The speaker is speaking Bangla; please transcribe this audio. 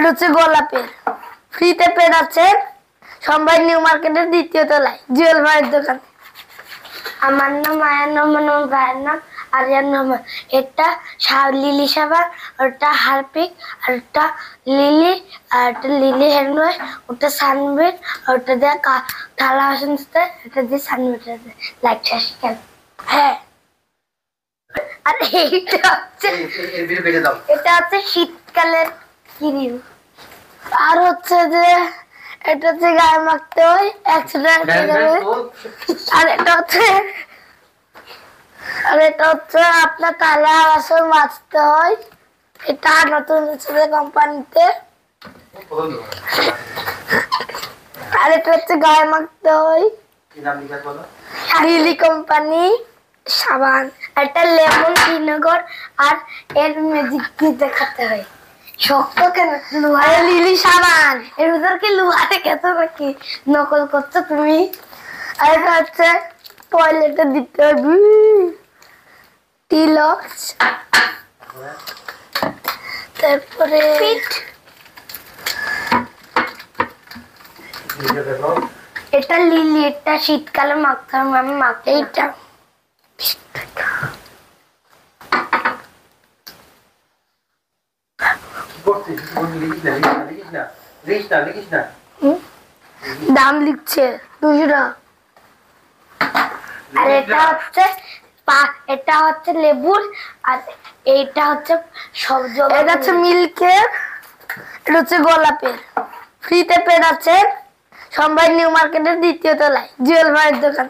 এটা হচ্ছে গোলাপের ফ্রিতে পেন আছে সম্ভাই নিউ মার্কেটের দ্বিতীয় তলায় জুয়েল ভাইয়ের দোকান। আমার নাম মায়ের নাম ভাইয়ের নাম আরিয়ান রহমান। এটা লিলি সাবান, ওটা হারপিক, আর ওটা লিলি, আর একটা লিলি হ্যান্ড ওয়াশ, ওটা সানবিট, ওটা দিয়ে থালা বাসন ধুতে, এটা দিয়ে সানবিট লাইট শেষ কেন। হ্যাঁ, আর এটা হচ্ছে শীতকালের ক্রিম। আর হচ্ছে যে এটা হচ্ছে গায়ে মাখতে হয় অ্যাক্সিডেন্ট হয়ে যাবে। আর এটা হচ্ছে আপনার থালা বাসন মাজতে হয়। এটা নতুন কোম্পানিতে। আর এটা হচ্ছে গায়ে মাখতে হয় লিলি কোম্পানি সাবান। এটা লেমন ভিনেগার আর এর ম্যাজিক দিয়ে দেখাতে হয়। শক্ত কেন লোহা লিলি সাবান এর ভিতর কি লোহাতে কেত নাকি নকল করছো তুমি। আর এটা হচ্ছে টয়লেটে দিতে হবে টিলক্স। তারপরে এটা লিলি, এটা শীতকালে মাখতে হবে। আমি মাখতে এইটা দাম লিখছে 200 টাকা। আর এটা হচ্ছে লেবুর, আর এইটা হচ্ছে সবজি। এটা হচ্ছে মিল্কের, এটা হচ্ছে গোলাপের ফ্রিতে পেন আছে সম্ভাই নিউ মার্কেটের দ্বিতীয় তলায় জুয়েল ভাইয়ের দোকান।